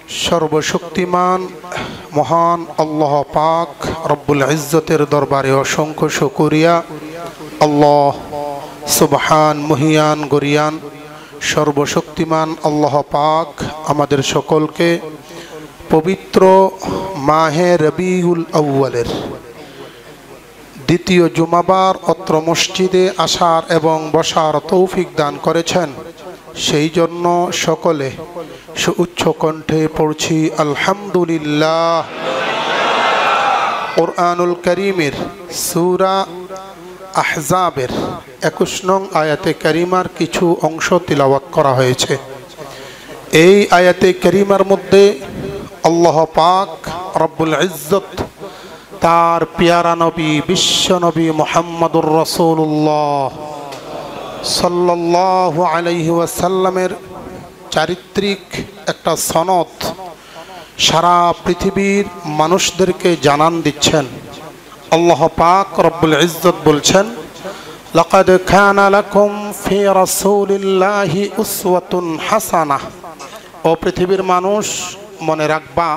সর্বশক্তিমান মহান আল্লাহ পাক রব্বুল ইজ্জতের দরবারে অসংখ্য শুকরিয়া। আল্লাহ সুবহান মুহিয়ান গরিয়ান সর্বশক্তিমান আল্লাহ পাক আমাদের সকলকে পবিত্র মাহে রবিউল আউয়ালের দ্বিতীয় জুমাবার অত্র মসজিদে আসার এবং বসার তৌফিক দান করেছেন। সেই জন্য সকলে সুউচ্চ কণ্ঠে পড়ছি আলহামদুলিল্লাহ। কুরআনুল কারীমের সূরা আহজাবের 21 নং আয়াতে কারিমার কিছু অংশ তিলাওয়াত করা হয়েছে। এই আয়াতে কারিমার মধ্যে আল্লাহ পাক রব্বুল ইজ্জত তার পিয়ারা নবী বিশ্ব নবী মুহাম্মদুর রাসূলুল্লাহ সাল্লাল্লাহু আলাইহি ওয়াসাল্লামের চারিত্রিক একটা সনদ সারা পৃথিবীর মানুষদেরকে জানান দিচ্ছেন। আল্লাহ পাক রব্বুল ইজ্জত বলছেন, লাকাদ কানা লাকুম ফি রাসূলিল্লাহি উসওয়াতুন হাসানাহ। ও পৃথিবীর মানুষ, মনে রাখবা,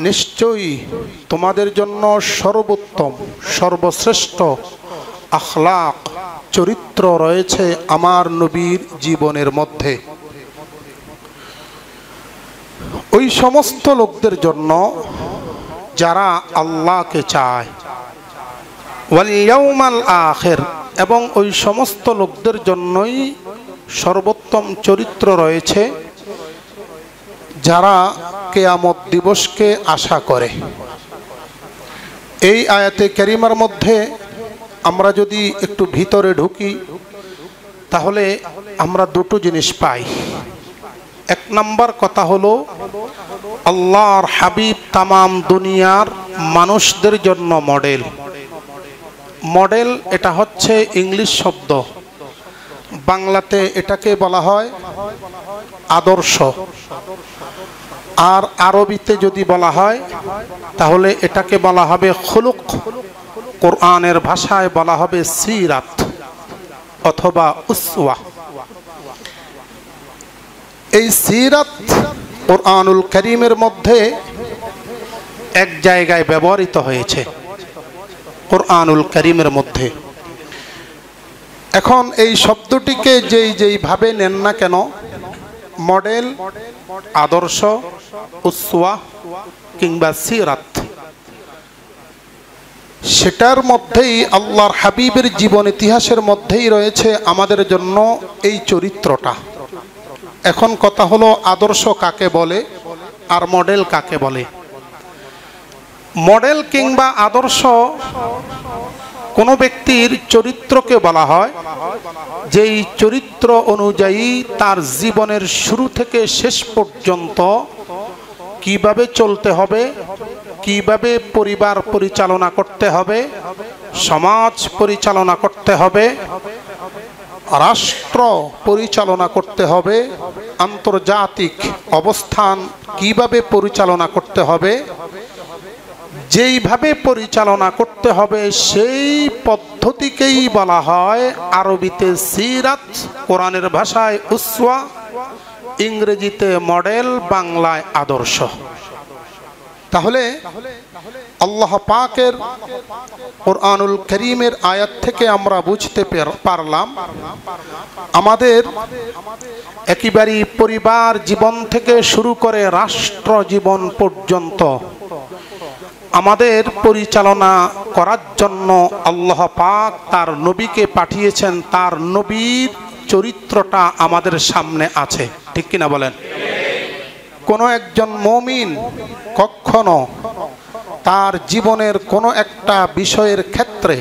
নিশ্চয়ই তোমাদের জন্য সর্বোত্তম সর্বশ্রেষ্ঠ আখলাক চরিত্র রয়েছে আমার নবীর জীবনের মধ্যে। ওই সমস্ত লোকদের জন্য যারা আল্লাহকে চায়, ওয়াল ইয়াউমাল আখির, এবং ওই সমস্ত লোকদের জন্যই সর্বোত্তম চরিত্র রয়েছে যারা কিয়ামত দিবসকে আশা করে। এই আয়াতে কারিমার মধ্যে আমরা যদি একটু ভিতরে ঢুকি তাহলে আমরা দুটো জিনিস পাই। এক নাম্বার কথা হলো, আল্লাহর হাবিব তামাম দুনিয়ার মানুষদের জন্য মডেল। মডেল এটা হচ্ছে ইংলিশ শব্দ, বাংলাতে এটাকে বলা হয় আদর্শ, আর আরবিতে যদি বলা হয় তাহলে এটাকে বলা হবে খুলুক, কোরআনের ভাষায় বলা হবে সিরাত অথবা উসওয়া। এই সিরাত কোরআনুল কারীমের মধ্যে এক জায়গায় ব্যবহৃত হয়েছে, কোরআনুল কারীমের মধ্যে। এখন এই শব্দটিকে যেইভাবে নেন না কেন, মডেল, আদর্শ, উসওয়া কিংবা সিরাত, সেটার মধ্যেই আল্লাহর হাবিবের জীবন ইতিহাসের মধ্যেই রয়েছে আমাদের জন্য এই চরিত্রটা। এখন কথা হলো, আদর্শ কাকে বলে আর মডেল কাকে বলে? মডেল কিংবা আদর্শ কোনো ব্যক্তির চরিত্রকে বলা হয় যেই চরিত্র অনুযায়ী তার জীবনের শুরু থেকে শেষ পর্যন্ত কিভাবে চলতে হবে, কিভাবে পরিবার পরিচালনা করতে হবে, সমাজ পরিচালনা করতে হবে, রাষ্ট্র পরিচালনা করতে হবে, আন্তর্জাতিক অবস্থান কিভাবে পরিচালনা করতে হবে, যেইভাবে পরিচালনা করতে হবে সেই পদ্ধতিকেই বলা হয় আরবিতে সিরাত, কোরআনের ভাষায় উসওয়া, ইংরেজিতে মডেল, বাংলায় আদর্শ। তাহলে আল্লাহ পাকের কোরআনুল কারীমের আয়াত থেকে আমরা বুঝতে পারলাম আমাদের একেবারে পরিবার জীবন থেকে শুরু করে রাষ্ট্র জীবন পর্যন্ত আমাদের পরিচালনা করার জন্য আল্লাহ পাক তার নবীকে পাঠিয়েছেন। তার নবীর চরিত্রটা আমাদের সামনে আছে, ঠিক কিনা বলেন? কোনো একজন মুমিন কখনো তার জীবনের কোনো একটা বিষয়ের ক্ষেত্রে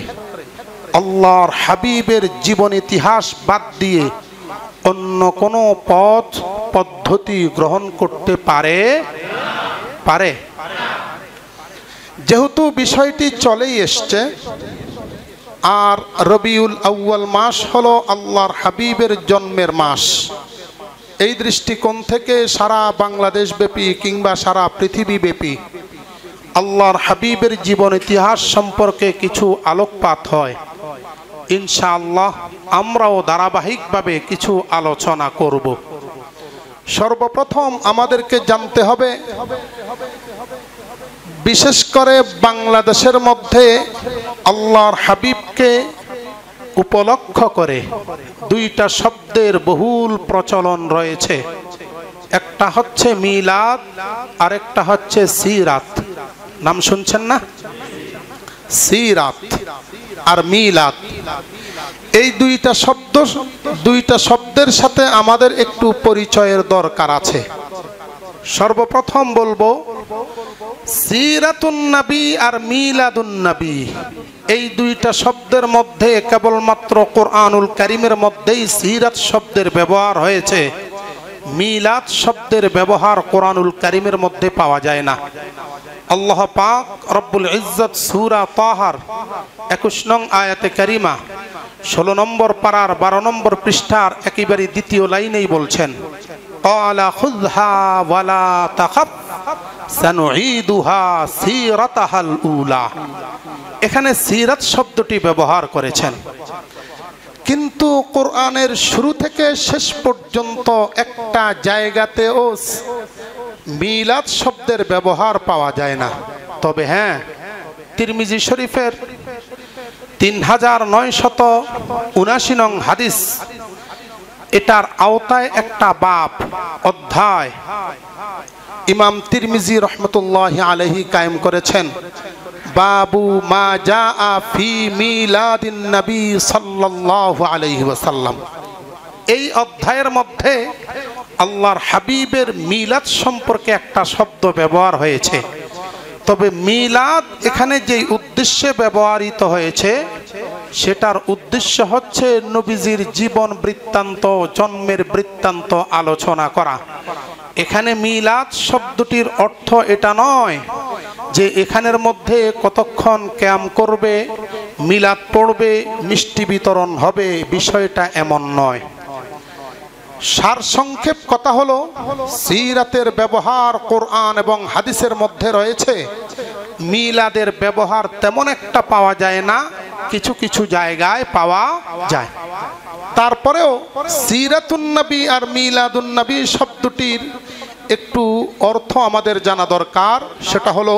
আল্লাহর হাবিবের জীবন ইতিহাস বাদ দিয়ে অন্য কোনো পথ পদ্ধতি গ্রহণ করতে পারে? যেহেতু বিষয়টি চলেই এসছে, আর রবিউল আউয়াল মাস হলো আল্লাহর হাবিবের জন্মের মাস, এই দৃষ্টিকোণ থেকে সারা বাংলাদেশ ব্যাপী কিংবা সারা পৃথিবী ব্যাপী আল্লাহর হাবিবের জীবন ইতিহাস সম্পর্কে কিছু আলোকপাত হয়। ইনশাআল্লাহ আমরাও ধারাবাহিকভাবে কিছু আলোচনা করব। সর্বপ্রথম আমাদেরকে জানতে হবে, বিশেষ করে বাংলাদেশের মধ্যে আল্লাহর হাবিবকে উপলক্ষ করে দুইটা শব্দের বহুল প্রচলন রয়েছে। একটা হচ্ছে মিলাদ আর একটা হচ্ছে সিরাত। নাম শুনছেন না? সিরাত আর মিলাদ, এই দুইটা শব্দের সাথে আমাদের একটু পরিচয়ের দরকার আছে। সর্বপ্রথম বলবো সিরাতুন নবী আর মিলাদুন নবী, এই দুইটা শব্দের মধ্যে কেবলমাত্র কোরআনুল কারীমের মধ্যেই সিরাত শব্দের ব্যবহার হয়েছে। মিলাদ শব্দের ব্যবহার কোরআনুল কারীমের মধ্যে পাওয়া যায় না। আল্লাহ পাক রব্বুল ইজ্জত সূরা তাহার 21 নং আয়াতে কারিমা 16 নম্বর পারার 12 নম্বর পৃষ্ঠার একেবারে দ্বিতীয় লাইনেই বলছেন, ক্বালা খুযহা ওয়ালা তাখাফ সানুঈদুহা সিরাতাহাল উলা। এখানে সিরাত শব্দটি ব্যবহার করেছেন, কিন্তু কোরআনের শুরু থেকে শেষ পর্যন্ত একটা জায়গাতেও মিলাদ শব্দের ব্যবহার পাওয়া যায় না। তবে হ্যাঁ, তিরমিজি শরীফের 3979 নং হাদিস, এটার আওতায় একটা বাব অধ্যায় ইমাম তিরমিজি রহমতুল্লাহি আলাইহি কায়েম করেছেন, বাবু মা জাআ ফি মিলাদিন নবী সাল্লাল্লাহু আলাইহি ওয়াসাল্লাম। এই অধ্যায়ের মধ্যে আল্লাহর হাবিবের মিলাদ সম্পর্কে একটা শব্দ ব্যবহার হয়েছে। তবে মিলাদ এখানে যে উদ্দেশ্যে ব্যবহৃত হয়েছে সেটার উদ্দেশ্য হচ্ছে নবীজির জীবন বৃত্তান্ত, জন্মের বৃত্তান্ত আলোচনা করা। এখানে মিলাদ শব্দটির অর্থ এটা নয় যে এখানের মধ্যে কতক্ষণ ক্যাম করবে, মিলাদ পড়বে, মিষ্টি বিতরণ হবে, বিষয়টা এমন নয়। সারসংক্ষেপ কথা হলো, সিরাতের ব্যবহার কোরআন এবং হাদিসের মধ্যে রয়েছে, মিলাদের ব্যবহার তেমন একটা পাওয়া যায় না, কিছু কিছু জায়গায় পাওয়া যায়। তারপরেও সিরাতুন নবী আর মিলাদুন নবী শব্দটির একটু অর্থ আমাদের জানা দরকার। সেটা হলো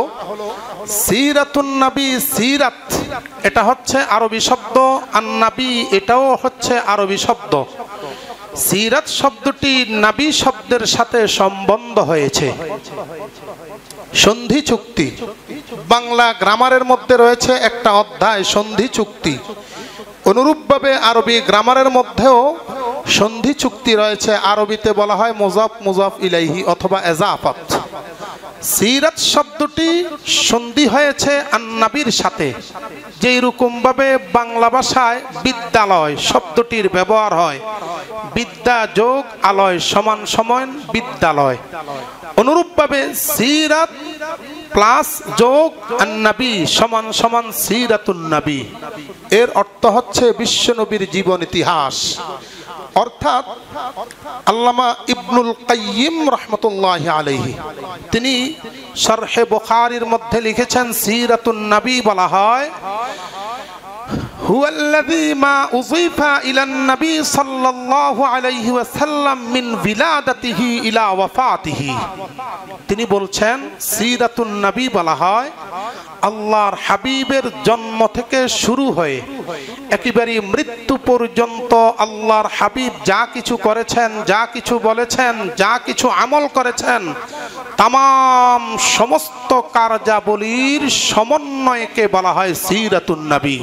সিরাতুন নবী, সিরাত এটা হচ্ছে আরবি শব্দ, আর নবী এটাও হচ্ছে আরবি শব্দ। সিরাত শব্দটি নবী শব্দের সাথে সম্বন্ধ হয়েছে, সন্ধি চুক্তি। বাংলা গ্রামারের মধ্যে রয়েছে একটা অধ্যায় সন্ধি চুক্তি, অনুরূপভাবে আরবি গ্রামারের মধ্যেও সন্ধি চুক্তি রয়েছে। আরবিতে বলা হয় মুজাফ মুজাফ ইলাইহি অথবা এজাফাত। সিরাত শব্দটি সন্ধি হয়েছে আন-নবীর সাথে, যেই রকম ভাবে বাংলা ভাষায় বিদ্যালয় শব্দটির ব্যবহার হয়, বিদ্যা যোগ আলয় সমান সমান বিদ্যালয়, অনুরূপভাবে সিরাত প্লাস যোগ আন-নবী সমান সমান সিরাতুন নবী। এর অর্থ হচ্ছে বিশ্বনবীর জীবন ইতিহাস। অর্থাৎ আল্লামা ইবনুল কাইয়িম রাহমাতুল্লাহি আলাইহি তিনি শরহে বুখারীর মধ্যে লিখেছেন, সিরাতুন নবী বলা হয় হুয়াল্লাযী মা উযিফা ইলান নবী সাল্লাল্লাহু আলাইহি ওয়াসাল্লাম মিন বিলাদাতিহি ইলা ওয়াফাতিহি। তিনি বলছেন সিরাতুন নবী বলা হয় আল্লাহর হাবিবের জন্ম থেকে শুরু হয়ে একেবারে মৃত্যু পর্যন্ত আল্লাহর হাবিব যা কিছু করেছেন, যা কিছু বলেছেন, যা কিছু আমল করেছেন, তামাম সমস্ত কার্যাবলীর সমন্বয়কে বলা হয় সিরাতুন নবী।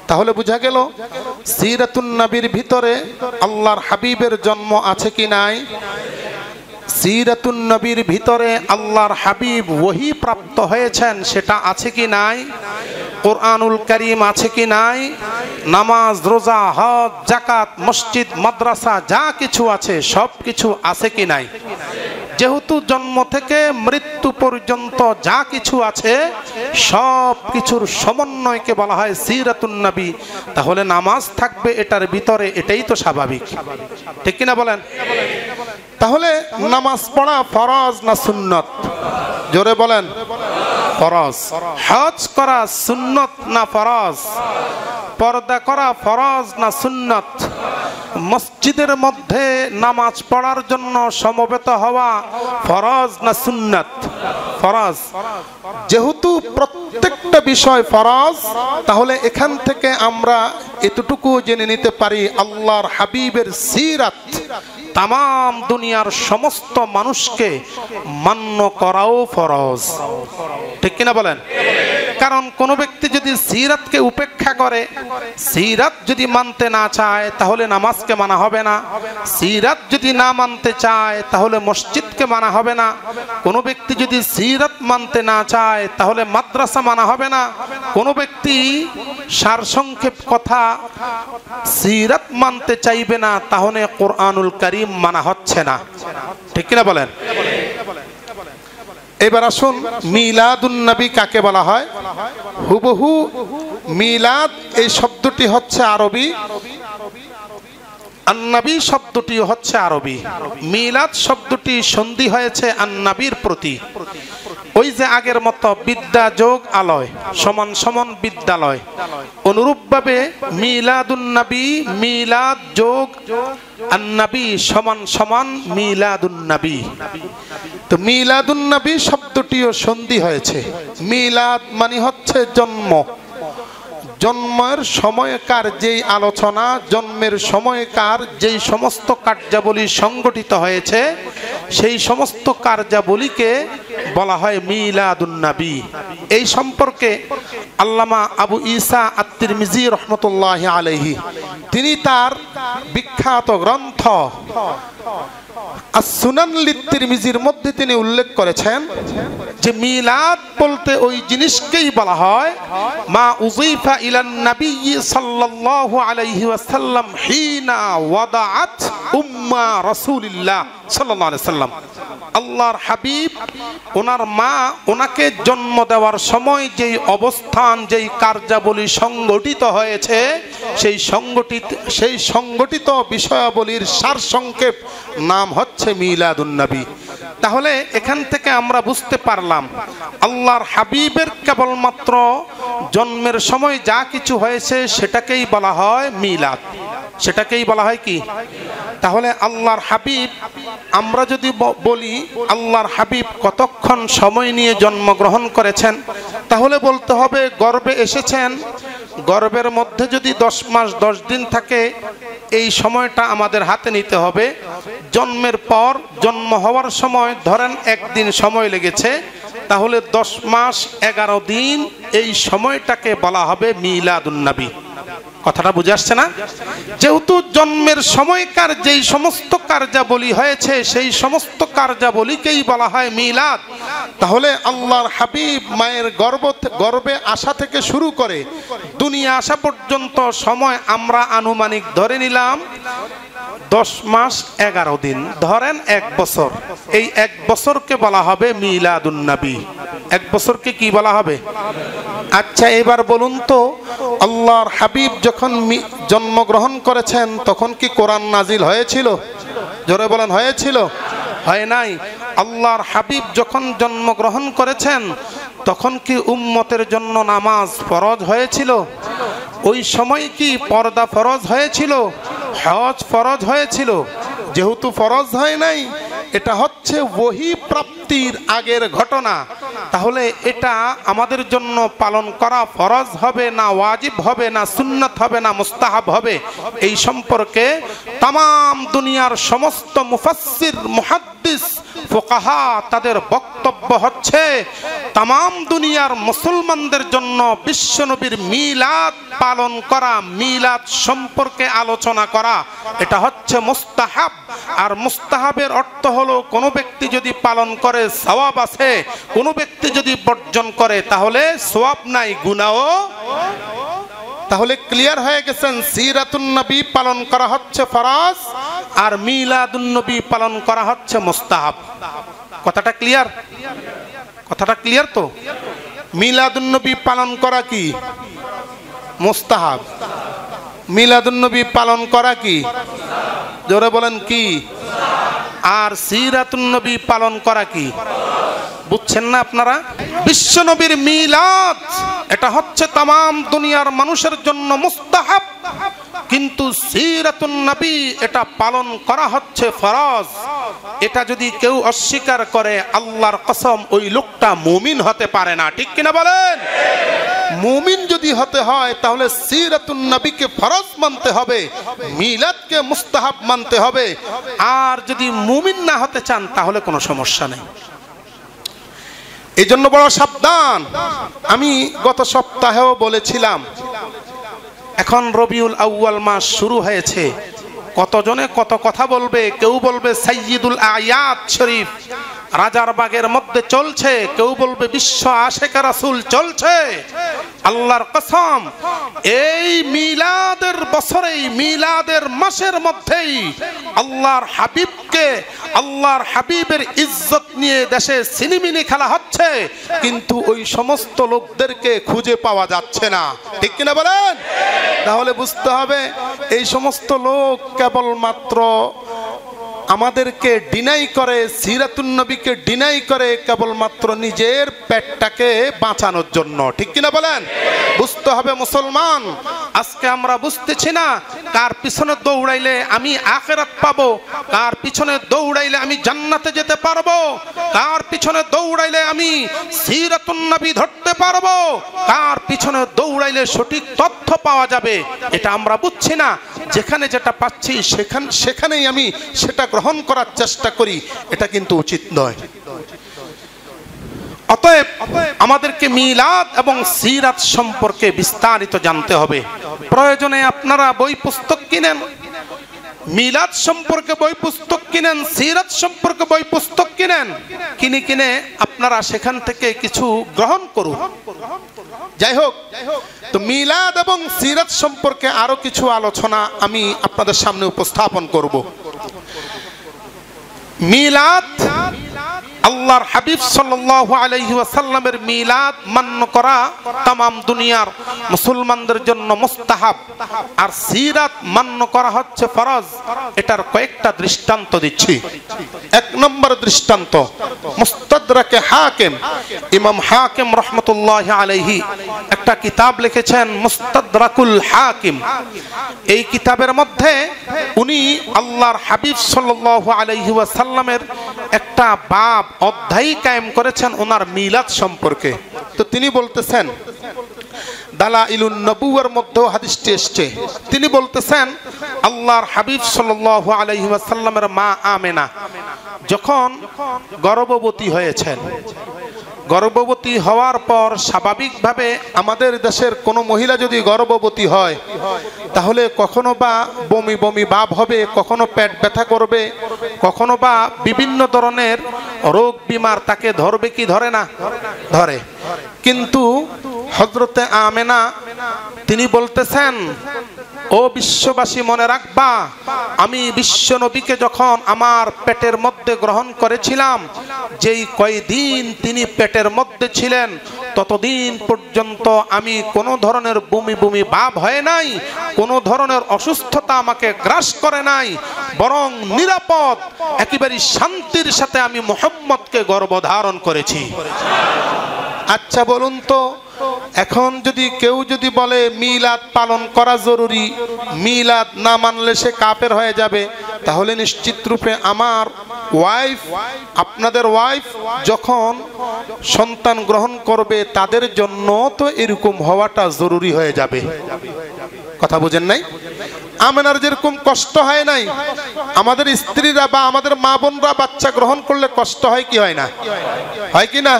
তাহলে বোঝা গেল সিরাতুন নবীর ভিতরে আল্লাহর হাবিবের জন্ম আছে কি নাই? সিরাতুন নবীর ভিতরে আল্লাহর হাবিব ওহী প্রাপ্ত হয়েছেন সেটা আছে কি নাই? কোরআনুল কারীম আছে কি নাই? নামাজ, রোজা, হজ, যাকাত, মসজিদ, মাদ্রাসা যা কিছু আছে সব কিছু আছে কি নাই? যেহেতু জন্ম থেকে মৃত্যু পর্যন্ত যা কিছু আছে সব কিছুর সমন্বয়কে বলা হয় সিরাতুন নবী। তাহলে নামাজ থাকবে এটার ভিতরে, এটাই তো স্বাভাবিক, ঠিক কিনা বলেন? তাহলে নামাজ পড়া ফরজ না সুন্নত? জোরে বলেন। ফরজ। হজ করা সুন্নত না ফরজ? পর্দা করা ফরজ না সুন্নত? মসজিদের মধ্যে নামাজ পড়ার জন্য সমবেত হওয়া ফরজ না সুন্নাত? ফরজ। যেহেতু প্রত্যেকটা বিষয় ফরজ, তাহলে এখান থেকে আমরা এতটুকু জেনে নিতে পারি আল্লাহর হাবিবের সিরাত তাম দুনিয়ার সমস্ত মানুষকে মান্য করাও ফরজ। ঠিক কিনা বলেন? কারণ কোন ব্যক্তি যদি সিরাতকে উপেক্ষা করে, সিরাত যদি মানতে না চায়, তাহলে নামাজকে মানা হবে না। সিরাত যদি না মানতে চায়, তাহলে মসজিদকে মানা হবে না। কোন ব্যক্তি যদি সিরাত মানতে না চায়, তাহলে মাদ্রাসা মানা হবে না। কোন ব্যক্তি সারসংক্ষেপ কথা সিরাত মানতে চাইবে না, তাহলে কোরআনুল কারীম মানা হচ্ছে না। ঠিক কিনা বলেন? এবার আসুন, মিলাদুন নবী কাকে বলা হয়? হুবহু মিলাদ এই শব্দটি হচ্ছে আরবি, আন-নবী শব্দটি হচ্ছে আরবি। মিলাদ শব্দটি সন্ধি হয়েছে আন-নবীর প্রতি। ওই যে আগের মতো বিদ্যা যোগ আলয় সমান সমান বিদ্যালয়, অনুরূপভাবে মিলাদুন নবী, মিলাদ যোগ আন-নবী সমান সমান মিলাদুন নবী। তো মিলাদুন নবী শব্দটিও সন্ধি হয়েছে। মিলাদ মানে হচ্ছে জন্ম। জন্মের সময়কার যেই আলোচনা, জন্মের সময়কার যেই সমস্ত কার্যাবলী সংগঠিত হয়েছে, সেই সমস্ত কার্যাবলীকে বলা হয় মিলাদুন নবী। এই সম্পর্কে আল্লামা আবু ঈসা আত-তিরমিজি রহমতুল্লাহি আলাইহি তিনি তার বিখ্যাত গ্রন্থ as-সুনান লিত-তিরমিজির মধ্যে তিনি উল্লেখ করেছেন যে মিলাদ বলতে ওই জিনিসকেই বলা হয় মা উযীফা ইলান নবী সাল্লাল্লাহু আলাইহি ওয়াসাল্লাম হিনা ওয়াদাআত উম্মা রাসূলিল্লাহ সাল্লাল্লাহু আলাইহি ওয়াসাল্লাম। আল্লাহর হাবিব ওনার মা ওনাকে জন্ম দেওয়ার সময় যেই অবস্থান, যেই কার্যাবলী সংগঠিত হয়েছে, সেই সংগঠিত বিষয়াবলীর সারসংক্ষেপ নাম হচ্ছে মিলাদুন নবী। তাহলে এখান থেকে আমরা বুঝতে পারলাম আল্লাহর হাবিবের কেবলমাত্র জন্মের সময় যা কিছু হয়েছে সেটাকেই বলা হয় মিলাদ, সেটাকেই বলা হয় কি? তাহলে আল্লাহর হাবিব, আমরা যদি বলি আল্লাহর হাবিব কতক্ষণ সময় নিয়ে জন্মগ্রহণ করেছেন, তাহলে বলতে হবে গর্ভে এসেছেন। গর্ভের মধ্যে যদি 10 মাস 10 দিন থাকে, এই সময়টা আমাদের হাতে নিতে হবে। জন্মের পর জন্ম হওয়ার সময় ধরেন 1 দিন সময় লেগেছে, তাহলে 10 মাস 11 দিন এই সময়টাকে বলা হবে মিলাদুন নবী। কথাটা বুঝে আসছে না? যেহেতু জন্মের সময়কার যেই সমস্ত কার্যাবলী হয়েছে, সেই সমস্ত কার্যাবলীকেই বলা হয় মিলাদ। তাহলে আল্লাহর হাবিব মায়ের গর্ভে আসা থেকে শুরু করে দুনিয়া আসা পর্যন্ত সময় আমরা আনুমানিক ধরে নিলাম 10 মাস 11 দিন, ধরেন 1 বছর। এই 1 বছরকে বলা হবে মিলাদুন নবী। 1 বছরকে কি বলা হবে? আচ্ছা, এবার বলুন তো, আল্লাহর হাবিব যখন জন্মগ্রহণ করেছেন তখন কি কোরআন নাজিল হয়েছিল? জোরে বলেন, হয়েছিল? হয় নাই। আল্লাহর হাবিব যখন জন্মগ্রহণ করেছেন তখন কি উম্মতের জন্য নামাজ ফরজ হয়েছিল? ওই সময় কি পর্দা ফরজ হয়েছিল? হজ ফরজ হয়েছিল? যেহেতু ফরজ হয় নাই, এটা হচ্ছে ওহী প্রাপ্তির আগের ঘটনা, তাহলে এটা আমাদের জন্য পালন করা ফরজ হবে না ওয়াজিব হবে না সুন্নাত হবে না মুস্তাহাব হবে? এই সম্পর্কে তাম দুনিয়ার সমস্ত মুফাসসির, মুহাদ্দিস, ফুকাহা তাদের বক্তব্য হচ্ছে তাম দুনিয়ার মুসলমানদের জন্য বিশ্বনবীর মিলাদ পালন করা, মিলাদ সম্পর্কে আলোচনা করা, এটা হচ্ছে মুস্তাহাব। আর মুস্তাহাবের অর্থ হলো কোনো ব্যক্তি যদি পালন করে সওয়াব আছে, কোনো ব্যক্তি যদি বর্জন করে তাহলে সওয়াব নাই, গুনাহও। তাহলে ক্লিয়ার হয়ে গেছেন, সিরাতুন নবী পালন করা হচ্ছে ফরজ আর মিলাদুন নবী পালন করা হচ্ছে মুস্তাহাব। কথাটা ক্লিয়ার? কথাটা ক্লিয়ার তো? মিলাদুন নবী পালন করা কি মুস্তাহাব, মিলাদুন নবী পালন করা কি? জোরে বলেন কি? আর সিরাতুন নবী পালন করা কি? বুঝছেন না আপনারা? বিশ্বনবীর মিলাদ এটা হচ্ছে তাম দুনিয়ার মানুষের জন্য মুস্তাহাব, কিন্তু সিরাতুন নবী এটা পালন করা হচ্ছে ফরজ। এটা যদি কেউ অস্বীকার করে, আল্লাহর কসম ওই লোকটা মুমিন হতে পারে না। ঠিক কিনা বলেন? মুমিন যদি হতে হয় তাহলে সিরাতুন নবীকে ফরজ মানতে হবে, মিলাদকে মুস্তাহাব মানতে হবে। আর যদি মুমিন না হতে চান তাহলে কোনো সমস্যা নেই। এই জন্য বড় সাবধান। আমি গত সপ্তাহেও বলেছিলাম, এখন রবিউল আউয়াল মাস শুরু হয়েছে, কতজনে কত কথা বলবে। কেউ বলবে সাইয়্যিদুল আয়াত শরীফ রাজার বাগের মধ্যে চলছে, কেউ বলবে বিশ্ব আশিক রাসূল চলছে। আল্লাহর কসম, এই মিলাদের বছরেই, মিলাদের মাসের মধ্যেই আল্লাহর হাবিবকে, আল্লাহর হাবিবের ইজ্জত নিয়ে দেশে সিনেমিনি খেলা হচ্ছে, কিন্তু ওই সমস্ত লোকদেরকে খুঁজে পাওয়া যাচ্ছে না। ঠিক কিনা বলেন? তাহলে বুঝতে হবে এই সমস্ত লোক কেবলমাত্র আমাদেরকে ডিনাই করে, সিরাতুন নবীকে ডিনাই করে কেবলমাত্র নিজের পেটটাকে বাঁচানোর জন্য। ঠিক কিনা বলেন? বুঝতে হবে মুসলমান, আজকে আমরা বুঝতেছি না কার পিছনে দৌড়াইলে আমি আখিরাত পাবো, কার পিছনে দৌড়াইলে আমি জান্নাতে যেতে পারবো, কার পিছনে দৌড়াইলে আমি সিরাতুন নবী ধরতে পারবো, কার পিছনে দৌড়াইলে সঠিক তথ্য পাওয়া যাবে, এটা আমরা বুঝছি না। যেখানে যেটা পাচ্ছি সেখানেই আমি সেটা গ্রহণ করার চেষ্টা করি, এটা কিন্তু উচিত নয়। অতএব আমাদেরকে মিলাদ এবং সিরাত সম্পর্কে বিস্তারিত জানতে হবে। প্রয়োজনে আপনারা বই পুস্তক কিনেন, মিলাদ সম্পর্কে বই পুস্তক কিনেন, সিরাত সম্পর্কে বই পুস্তক কিনেন, কিনে আপনারা সেখান থেকে কিছু গ্রহণ করুন। যাই হোক, তো মিলাদ এবং সিরাত সম্পর্কে আরো কিছু আলোচনা আমি আপনাদের সামনে উপস্থাপন করব। মিলাদ, আল্লাহর হাবিব সাল্লাল্লাহু আলাইহি ওয়াসাল্লামের মিলাদ মান্য করা তাম দুনিয়ার মুসলমানদের জন্য মুস্তাহাব, আর সিরাত মান্য করা হচ্ছে ফরজ। এটার কয়েকটা দৃষ্টান্ত দিচ্ছি। এক নম্বর দৃষ্টান্ত, মুস্তাদরাকে হাকিম, ইমাম হাকিম রাহমাতুল্লাহি আলাইহি একটা কিতাব লিখেছেন, মুস্তাদরাকুল হাকিম। এই কিতাবের মধ্যে উনি আল্লাহর হাবিব সাল্লাল্লাহু আলাইহি ওয়াসাল্লামের একটা বাব, অধ্যায় কায়েম করেছেন ওনার মিলাদ সম্পর্কে। তো তিনি বলতেছেন, দালাইলুন নবুওয়ার মধ্যেও হাদিসটি এসেছে। তিনি বলতেছেন, আল্লাহর হাবিব সাল্লাল্লাহু আলাইহি ওয়াসাল্লামের মা আমেনা যখন গর্ভবতী হয়েছেন, গর্ভবতী হওয়ার পর স্বাভাবিকভাবে আমাদের দেশের কোনো মহিলা যদি গর্ভবতী হয় তাহলে কখনো বা বমি বমি ভাব হবে, কখনো পেট ব্যথা করবে, কখনো বা বিভিন্ন ধরনের রোগ বিমার তাকে ধরবে কি ধরে না? ধরে। কিন্তু হযরতে আমেনা তিনি বলতেছেন, ও বিশ্ববাসী মনে রাখবা, আমি বিশ্ব নবীকে যখন আমার পেটের মধ্যে গ্রহণ করেছিলাম, যেই কয়দিন তিনি পেটের মধ্যে ছিলেন ততদিন পর্যন্ত আমি কোনো ধরনের বমি বমি ভাব হয় নাই, কোনো ধরনের অসুস্থতা আমাকে গ্রাস করে নাই, বরং নিরাপদ একেবারে শান্তির সাথে আমি মুহাম্মদকে গর্ভধারণ করেছি। আচ্ছা বলুন তো, এখন যদি কেউ যদি বলে মিলাদ পালন করা জরুরি, মিলাদ না মানলে সে কাফের হয়ে যাবে, তাহলে নিশ্চিত রূপে আমার ওয়াইফ, আপনাদের ওয়াইফ যখন সন্তান গ্রহণ করবে তাদের জন্য তো এরকম হওয়াটা জরুরি হয়ে যাবে। কথা বুঝেন নাই? আমেনার যেরকম কষ্ট হয় নাই, আমাদের স্ত্রীরা বা আমাদের মা বোনরা বাচ্চা গ্রহণ করলে কষ্ট হয় কি হয় না? হয় কি না?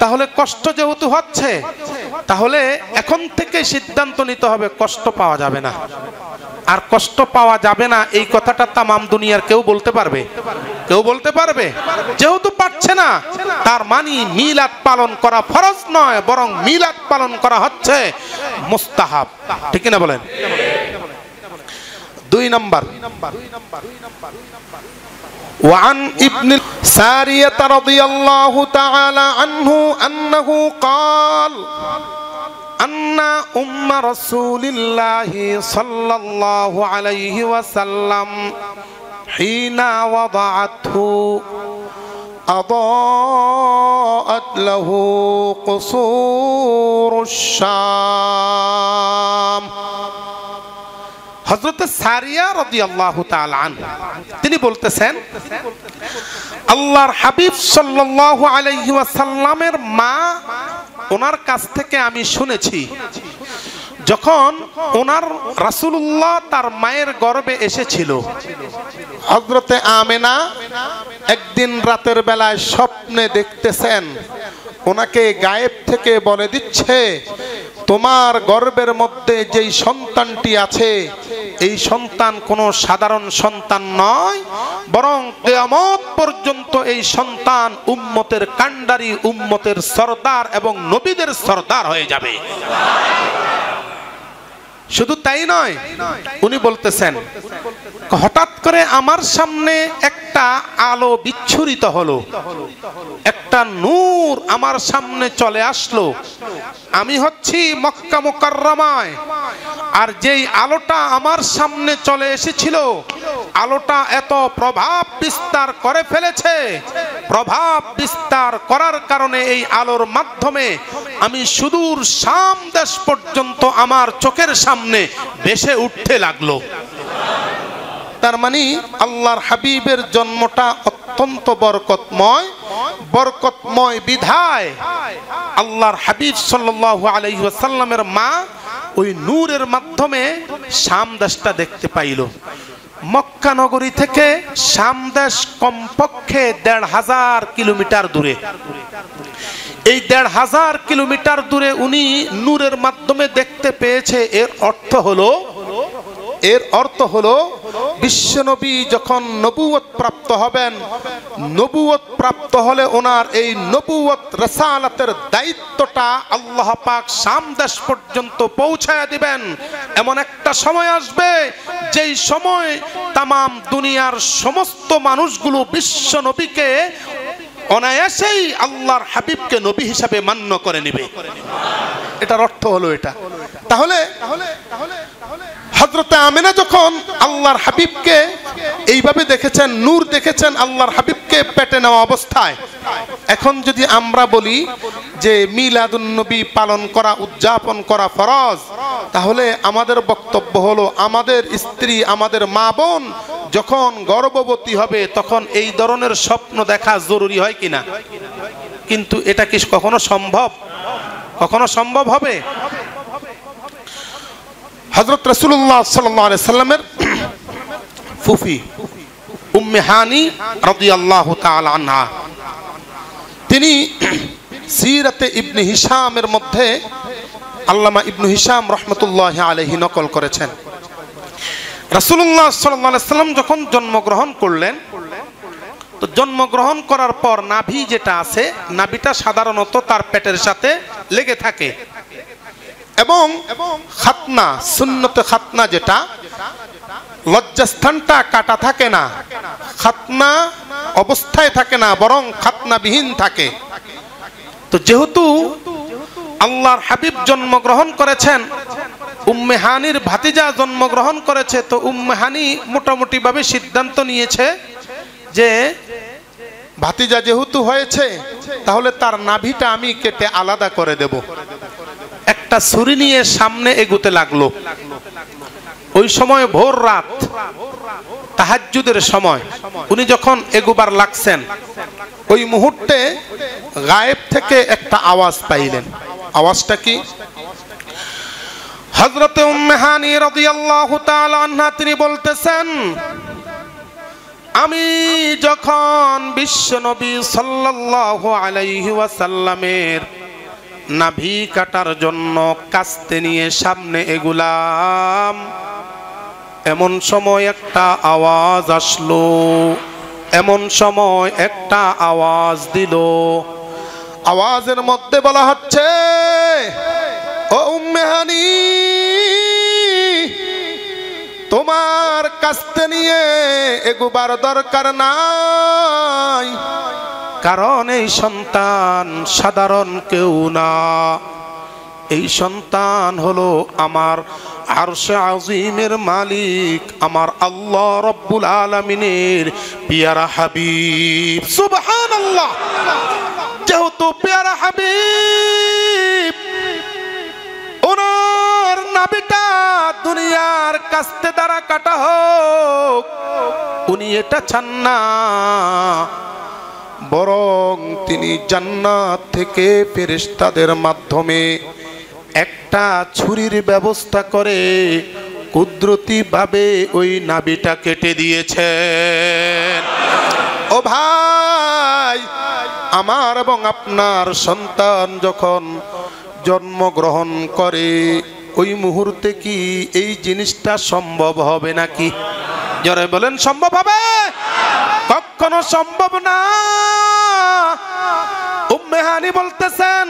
তাহলে কষ্ট যেহেতু হচ্ছে, তাহলে এখন থেকে সিদ্ধান্ত নিতে হবে কষ্ট পাওয়া যাবে না। আর কষ্ট পাওয়া যাবে না এই কথাটা তাম দুনিয়ার কেউ বলতে পারবে? কেউ বলতে পারবে? যেহেতু পারছে না, তার মানে মিলাদ পালন করা ফরজ নয়, বরং মিলাদ পালন করা হচ্ছে মুস্তাহাব। ঠিক না বলেন? দুই নম্বর, وعن ابن سارية رضي الله تعالى عنه أنه قال أن أم رسول الله صلى الله عليه وسلم حين وضعته আদাআত লাহু কুসুরুশ শাম। হযরত সারিয়া রাদিয়াল্লাহু তাআলা আনহু তিনি বলতেছেন, আল্লাহর হাবিব সাল্লাল্লাহু আলাইহি ওয়াসাল্লামের মা, ওনার কাছ থেকে আমি শুনেছি যখন ওনার রাসূলুল্লাহ তার মায়ের গর্ভে এসেছিল, হযরতে আমেনা একদিন রাতের বেলায় স্বপ্নে দেখতেছেন ওনাকে গায়েব থেকে বলে দিচ্ছে, তোমার গর্ভের মধ্যে যেই সন্তানটি আছে এই সন্তান কোনো সাধারণ সন্তান নয়, বরং কিয়ামত পর্যন্ত এই সন্তান উম্মতের কান্ডারি, উম্মতের সরদার এবং নবীদের সরদার হয়ে যাবে। শুধু তাই নয়, উনি বলতেছেন হঠাৎ করে আমার সামনে একটা আলো বিচ্ছুরিত হলো, একটা নূর আমার সামনে চলে আসলো। আমি হচ্ছি মক্কা মুকাররমায়, আর যেই আলোটা আমার সামনে চলে এসেছিল আলোটা এত প্রভাব বিস্তার করে ফেলেছে, প্রভাব বিস্তার করার কারণে এই আলোর মাধ্যমে আমি সুদূর শাম দেশ পর্যন্ত আমার চোখের সামনে ভেসে উঠতে লাগলো। তার মানে আল্লাহর হাবিবের জন্মটা অত্যন্ত বরকতময়, বরকতময় বিধায় আল্লাহর হাবিব সাল্লাল্লাহু আলাইহি ওয়াসাল্লামের মা ওই নূরের মাধ্যমে শাম দেশটা দেখতে পাইল। মক্কা নগরী থেকে শাম দেশ কমপক্ষে ১৫০০ কিলোমিটার দূরে। এই ১৫০০ কিলোমিটার দূরে উনি নূরের মাধ্যমে দেখতে পেয়েছে। এর অর্থ হলো বিশ্বনবী যখন নবুয়ত প্রাপ্ত হবেন, নবুয়ত প্রাপ্ত হলে ওনার এই নবুয়ত রিসালাতের দায়িত্বটা আল্লাহ পাক শাম দেশ পর্যন্ত পৌঁছায়া দিবেন। এমন একটা সময় আসবে যেই সময় তামাম দুনিয়ার সমস্ত মানুষগুলো বিশ্ব নবীকে অনায়াসেই আল্লাহর হাবিবকে নবী হিসাবে মান্য করে নেবে। এটার অর্থ হলো এটা। তাহলে হযরত আমেনা যখন আল্লাহর হাবিবকে এইভাবে দেখেছেন, নূর দেখেছেন আল্লাহর হাবিবকে পেটে নেওয়া অবস্থায়, এখন যদি আমরা বলি যে মিলাদুন নবী পালন করা, উদযাপন করা ফরজ, তাহলে আমাদের বক্তব্য হলো আমাদের স্ত্রী, আমাদের মা বোন যখন গর্ভবতী হবে তখন এই ধরনের স্বপ্ন দেখা জরুরি হয় কিনা? কিন্তু এটা কি কখনো সম্ভব? কখনো সম্ভব হবে? হযরত রাসূলুল্লাহ সাল্লাল্লাহু আলাইহি সাল্লামের ফুফি উম্মে হানি রাদিয়াল্লাহু তাআলা আনহা, তিনি সিরাতে ইবনে হিশামের মধ্যে আল্লামা ইবনে হিশাম রাহমাতুল্লাহি আলাইহি নকল করেছেন, রাসূলুল্লাহ সাল্লাল্লাহু আলাইহি সাল্লাম যখন জন্মগ্রহণ করলেন, তো জন্মগ্রহণ করার পর নাভি যেটা আছে, নাভিটা সাধারণত তার পেটের সাথে লেগে থাকে এবং খাতনা, সুন্নতে খাতনা যেটা, লজ্জাস্থানটা কাটা থাকে না, খাতনা অবস্থায় থাকে না, বরং খাতনাবিহীন থাকে। তো যেহেতু আল্লাহর হাবিব জন্মগ্রহণ করেছেন, উম্মে হানির ভাতিজা জন্মগ্রহণ করেছে, তো উম্মে হানি মোটামুটি ভাবে সিদ্ধান্ত নিয়েছে যে ভাতিজা যেহেতু হয়েছে তাহলে তার নাভিটা আমি কেটে আলাদা করে দেব। একটা ছুরি নিয়ে সামনে এগোতে লাগলো। ওই সময় ভোর রাত, তাহাজ্জুদের সময় উনি যখন এগোবার লাগছেন, ওই মুহূর্তে গায়েব থেকে একটা আওয়াজ পাইলেন। আওয়াজটা কি? হযরত উম্মে হানি রাদিয়াল্লাহু তাআলা আনহা তিনি বলতেছেন, আমি যখন বিশ্বনবী সাল্লাল্লাহু আলাইহি ওয়াসাল্লামের নাভি কাটার জন্য কাস্তে নিয়ে সামনে এগুলাম, এমন সময় একটা আওয়াজ আসলো, এমন সময় একটা আওয়াজ দিল। আওয়াজের মধ্যে বলা হচ্ছে, ও উম্মে হানি, তোমার কাস্তে নিয়ে এগুবার দরকার নাই, কারণ এই সন্তান সাধারণ কেউ না, এই সন্তান হলো আমার আরশে আজিমের মালিক আমার আল্লাহ রব্বুল আলামিনের পিয়ারা হাবিব। সুবহানাল্লাহ। যেহেতু পিয়ারা হাবিব, ওনার নাভিটা দুনিয়ার কাস্তে দ্বারা কাটা হোক, উনি এটা চান না, বরং তিনি জান্নাত থেকে ফেরেশতাদের মাধ্যমে একটা ছুরির ব্যবস্থা করে কুদরতি ভাবে ওই নাভিটা কেটে দিয়েছেন। ও ভাই, আমার এবং আপনার সন্তান যখন জন্মগ্রহণ করে ওই মুহূর্তে কি এই জিনিসটা সম্ভব হবে নাকি? জোরে বলেন, সম্ভব হবে? কখনো সম্ভব না। উম্মে হানি বলতেছেন,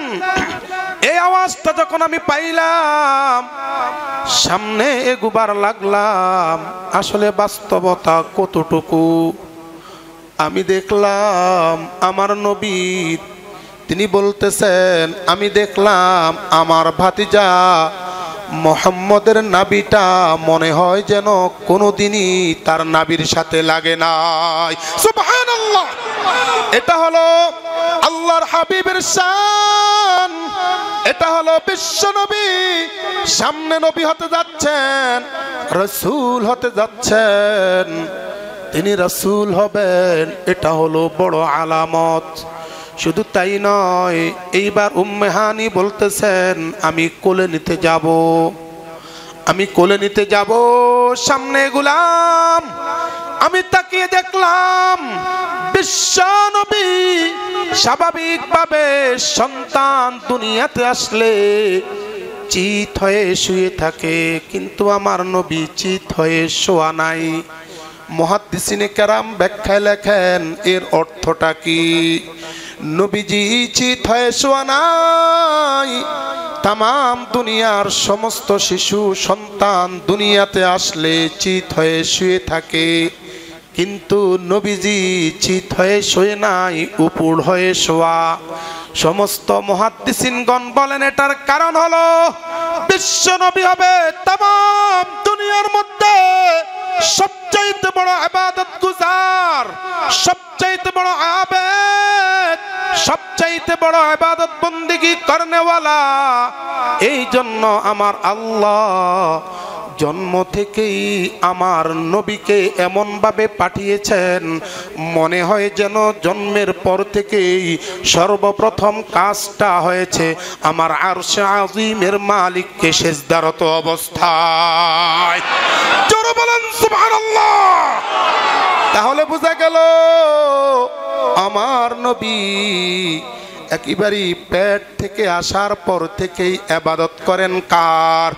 এই আওয়াজটা যখন আমি পাইলাম, সামনে এগুবার লাগলাম, আসলে বাস্তবতা কতটুকু আমি দেখলাম। আমার নবী তিনি বলতেছেন, আমি দেখলাম আমার ভাতিজা মুহাম্মদের নাভিটা মনে হয় যেন কোনোদিনই তার নাভির সাথে লাগে নাই। সুবহানাল্লাহ। এটা হলো আল্লাহর হাবিবের শান, এটা হলো বিশ্ব নবী। সামনে নবী হতে যাচ্ছেন, রাসূল হতে যাচ্ছেন, তিনি রাসূল হবেন, এটা হলো বড় আলামত। শুধু তাই নয়, এইবার উম্মে হানি বলতেছেন, আমি কোলে নিতে যাব, আমি কোলে নিতে যাব। সামনে গুলাম, আমি তাকিয়ে দেখলাম বিশ্ব নবী স্বাভাবিকভাবে সন্তান দুনিয়াতে আসলে চিত হয়ে শুয়ে থাকে, কিন্তু আমার নবী চিত হয়ে শোয়া নাই। মুহাদ্দিসিনে কেরাম ব্যাখ্যায় লেখেন এর অর্থটা কি? নবীজি চিত হয়ে শোয়া নাই। তামাম দুনিয়ার সমস্ত শিশু সন্তান দুনিয়াতে আসলে চিত হয়ে শুয়ে থাকে, কিন্তু নবীজি চিত হয়ে শোয়ে নাই, উপুড় হয়ে শোয়া। সমস্ত মুহাদ্দিসিনগণ বলেন এটার কারণ হলো বিশ্ব নবী হবে তামাম দুনিয়ার মধ্যে সবচাইতে বড় ইবাদত গুজার, সবচাইতে বড় আবেদ, সবচাইতে বড় ইবাদত বন্দেগী করনেওয়ালা। এই জন্য আমার আল্লাহ জন্ম থেকেই আমার নবীকে এমন ভাবে পাঠিয়েছেন, মনে হয় যেন জন্মের পর থেকেই সর্বপ্রথম কাজটা হয়েছে আমার আরশে আজিমের মালিককে সিজদারত অবস্থায়। জোরে বলেন সুবহানাল্লাহ। তাহলে বোঝা গেল আমার নবী একেবারে পেট থেকে আসার পর থেকেই ইবাদত করেন কার?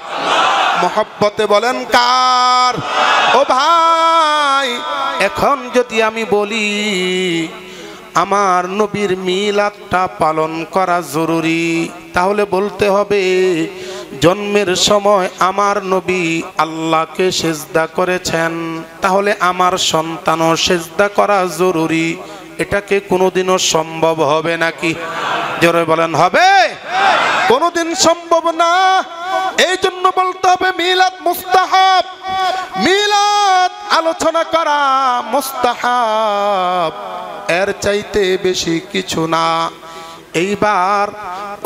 মহব্বতে বলেন কার? ও ভাই, এখন যদি আমি বলি আমার নবীর মিলাদটা পালন করা জরুরি, তাহলে বলতে হবে জন্মের সময় আমার নবী আল্লাহকে সিজদা করেছেন, তাহলে আমার সন্তানও সিজদা করা জরুরি। এটাকে কোনোদিনও সম্ভব হবে নাকি? জোরে বলেন, হবে? কোনোদিন সম্ভব না। এই জন্য বলতে হবে মিলাদ মুস্তাহাব, মিলাদ আলোচনা করা মুস্তাহাব, এর চাইতে বেশি কিছু না। এইবার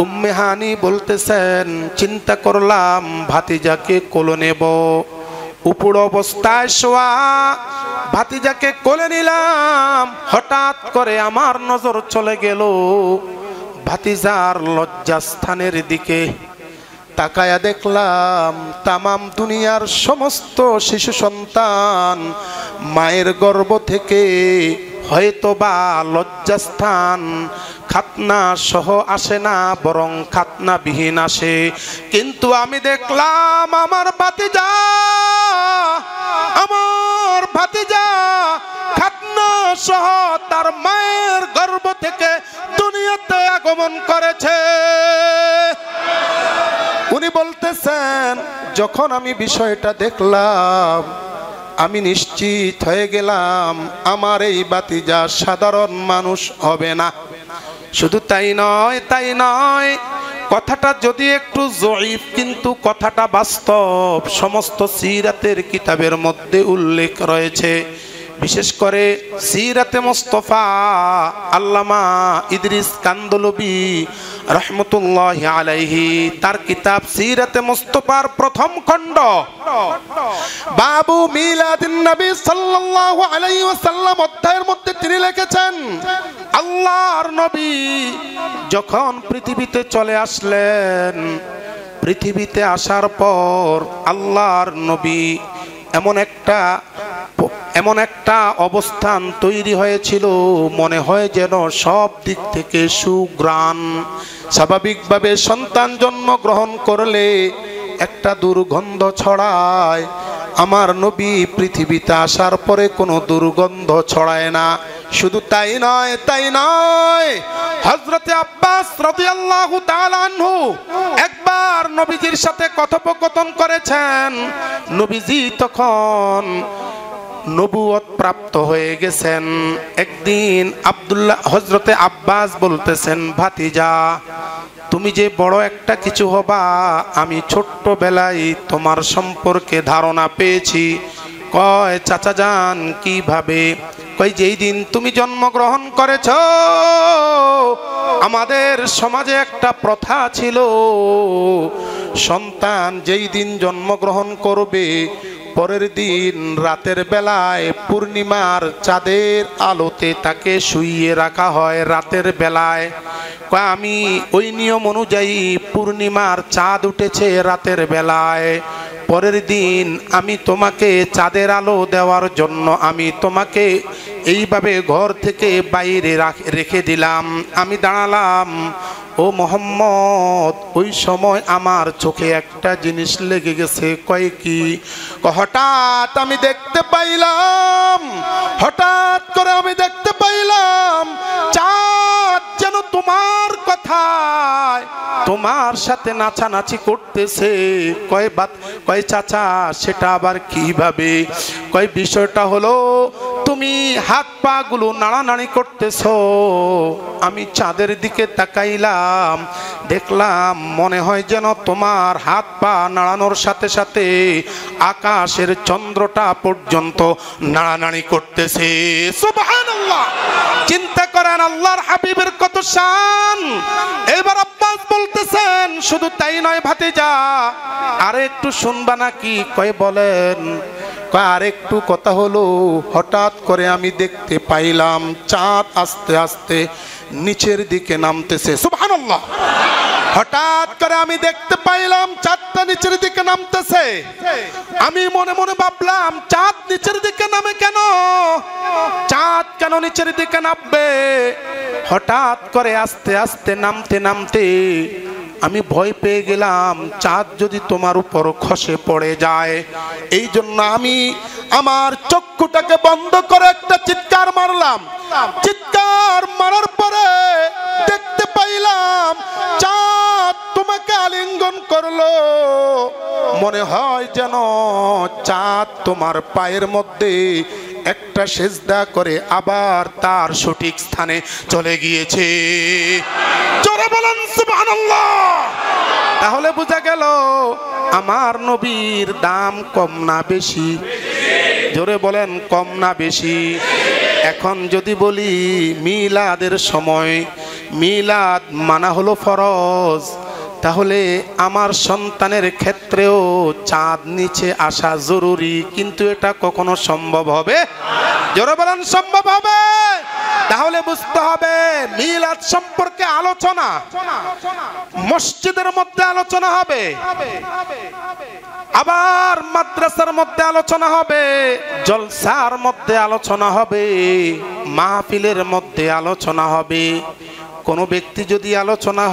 উম্মে হানি বলতেছেন, চিন্তা করলাম ভাতিজাকে কোলে নেব, উপুড় অবস্থায় শোয়া, ভাতিজাকে কোলে নিলাম। হঠাৎ করে আমার নজর চলে গেল ভাতিজার লজ্জাস্থানের দিকে। তাকায়া দেখলাম তামাম দুনিয়ার সমস্ত শিশু সন্তান মায়ের গর্ভ থেকে হয়তোবা লজ্জাস্থান খাতনা সহ আসে না, বরং খাতনা বিহীন আসে। কিন্তু আমি দেখলাম আমার ভাতিজা খাতনা সহ তার মায়ের গর্ভ থেকে দুনিয়াতে আগমন করেছে। উনি বলতেছেন, যখন আমি বিষয়টা দেখলাম আমি নিশ্চিত হয়ে গেলাম আমার এই ভাতিজা সাধারণ মানুষ হবে না। শুধু তাই নয়, কথাটা যদি একটু জয়ীফ, কিন্তু কথাটা বাস্তব। সমস্ত সিরাতের কিতাবের মধ্যে উল্লেখ রয়েছে। বিশেষ করে সিরাতে মুস্তাফা আল্লামা ইদ্রিস কান্দলবি রহমতুল্লাহি আলাইহি, তার কিতাব সিরাতে মুস্তাফার প্রথম খণ্ড বাবু মিলাদিন নবী সাল্লাল্লাহু আলাইহি ওয়াসাল্লাম অধ্যায়ের মধ্যে তিনি লিখেছেন, আল্লাহর নবী যখন পৃথিবীতে চলে আসলেন, পৃথিবীতে আসার পর আল্লাহর নবী এমন একটা অবস্থান তৈরি হয়েছিল, মনে হয় যেন সব দিক থেকে সুঘ্রাণ। স্বাভাবিকভাবে সন্তান জন্মগ্রহণ করলে একটা দুর্গন্ধ ছড়ায়, আমার নবী পৃথিবীতে আসার পরে কোনো দুর্গন্ধ ছড়ায় না। শুধু তাই নয়, হযরতে আব্বাস রাদিয়াল্লাহু তাআলা আনহু একবার নবীজির সাথে কথোপকথন করেছেন। নবীজি তখন নবুয়ত প্রাপ্ত হয়ে গেছেন। একদিন হযরতে আব্বাস বলতেছেন, ভাতিজা তুমি যে বড় একটা কিছু হবা, আমি ছোট্টবেলায় তোমার সম্পর্কে ধারণা পেয়েছি। কয় চাচা যান কিভাবে? কই যেই দিন তুমি জন্মগ্রহণ করেছ, আমাদের সমাজে একটা প্রথা ছিল, সন্তান যেই দিন জন্মগ্রহণ করবে পরের দিন রাতের বেলায় পূর্ণিমার চাঁদের আলোতে তাকে শুইয়ে রাখা হয়। রাতের বেলায় আমি ওই নিয়ম অনুযায়ী পূর্ণিমার চাঁদ উঠেছে রাতের বেলায়, পরের দিন আমি তোমাকে চাঁদের আলো দেওয়ার জন্য আমি তোমাকে এইভাবে ঘর থেকে বাইরে রেখে দিলাম। আমি দাঁড়ালাম, ও মোহাম্মদ, ওই সময় আমার চোখে একটা জিনিস লেগে গেছে। কয় কি? হঠাৎ আমি দেখতে পাইলাম, হঠাৎ করে আমি দেখতে পাইলাম চাঁদ যেন তোমার কথায় তোমার সাথে নাচানাচি করতেছে। কয় চাচা সেটা আবার কিভাবে? কয় বিষয়টা হলো তুমি হাত পা গুলো নাড়ানাড়ি করতেছো, আমি চাঁদের দিকে তাকাইলাম, দেখলাম মনে হয় যেন তোমার হাত পা নাড়ানোর সাথে সাথে আকাশের চন্দ্রটা পর্যন্ত নাড়ানাড়ি করতেছে। সুবহানাল্লাহ! চিন্তা করেন আল্লাহর হাবিবের কত শান। এবার আব্বাস বলতেছেন, শুধু তাই নয় ভাতিজা, আরে একটু শুনবা নাকি? কয় বলেন। আর একটু কথা হলো, হঠাৎ করে আমি দেখতে পাইলাম চাঁদ আস্তে আস্তে নিচের দিকে নামতেছে। সুবহানাল্লাহ! হঠাৎ করে আমি দেখতে পাইলাম চাঁদটা নিচের দিকে নামতেছে। আমি মনে মনে ভাবলাম, চাঁদ নিচের দিকে নামে কেন? চাঁদ কেন নিচের দিকে নামবে? হঠাৎ করে আস্তে আস্তে নামতে নামতে আমি ভয় পেয়ে গেলাম, চাঁদ যদি তোমার উপর খসে পড়ে যায়। এই জন্য আমি আমার চক্ষুটাকে বন্ধ করে একটা চিৎকার মারলাম। চিৎকার মারার পরে দেখতে পাইলাম চাঁদ তোমাকে আলিঙ্গন করলো। মনে হয় যেন চাঁদ তোমার পায়ের মধ্যে একটা সেজদা করে আবার তার সঠিক স্থানে চলে গিয়েছে। জোরে বলেন সুবহানাল্লাহ! তাহলে বোঝা গেল আমার নবীর দাম কম না বেশি? জোরে বলেন, কম না বেশি? এখন যদি বলি মিলাদের সময় মিলাদ মানা হলো ফরজ, তাহলে আমার সন্তানের ক্ষেত্রেও চাঁদ নিচে আসা জরুরি, কিন্তু এটা কখনো সম্ভব হবে? জোরে বলেন, সম্ভব হবে? তাহলে বুঝতে হবে মিলাদ সম্পর্কে আলোচনা মসজিদের মধ্যে আলোচনা হবে, আবার মাদ্রাসার মধ্যে আলোচনা হবে, জলসার মধ্যে আলোচনা হবে, মাহফিলের মধ্যে আলোচনা হবে। কোনো ব্যক্তি যদি আলোচনা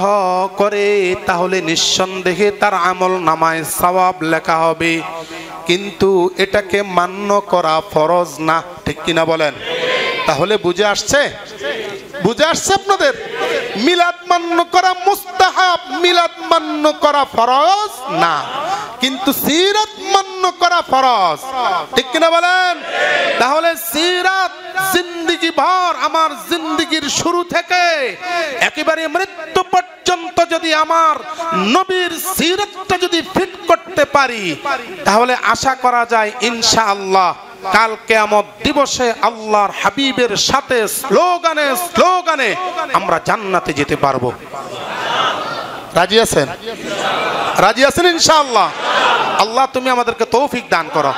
করে তাহলে নিঃসন্দেহে তার আমল নামায় সওয়াব লেখা হবে, কিন্তু এটাকে মান্য করা ফরজ না। ঠিক কিনা বলেন? তাহলে বুঝে আসছে? বুঝে আসছে আপনাদের? মিলাদ মান্য করা মুস্তাহাব, মিলাদ মান্য করা ফরজ না, কিন্তু সিরাত মান্য করা ফরজ। ঠিক কিনা বলেন? তাহলে সিরাত জিন্দেগি ভর, আমার জিন্দেগির শুরু থেকে একেবারে মৃত্যু পর্যন্ত যদি আমার নবীর সিরাতটা যদি ফিট করতে পারি, তাহলে আশা করা যায় ইনশাআল্লাহ কাল কিয়ামত দিবসে আল্লাহর হাবিবের সাথে স্লোগানে স্লোগানে আমরা জান্নাতে যেতে পারবো। রাজি আছেন? রাজি আছেন ইনশাআল্লাহ? আল্লাহ তুমি আমাদেরকে তৌফিক দান করো।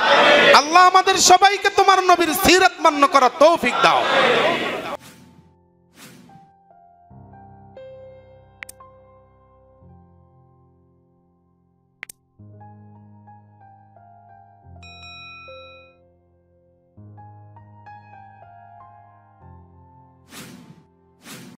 আল্লাহ আমাদের সবাইকে তোমার নবীর সিরাত মান্য করার তৌফিক দাও।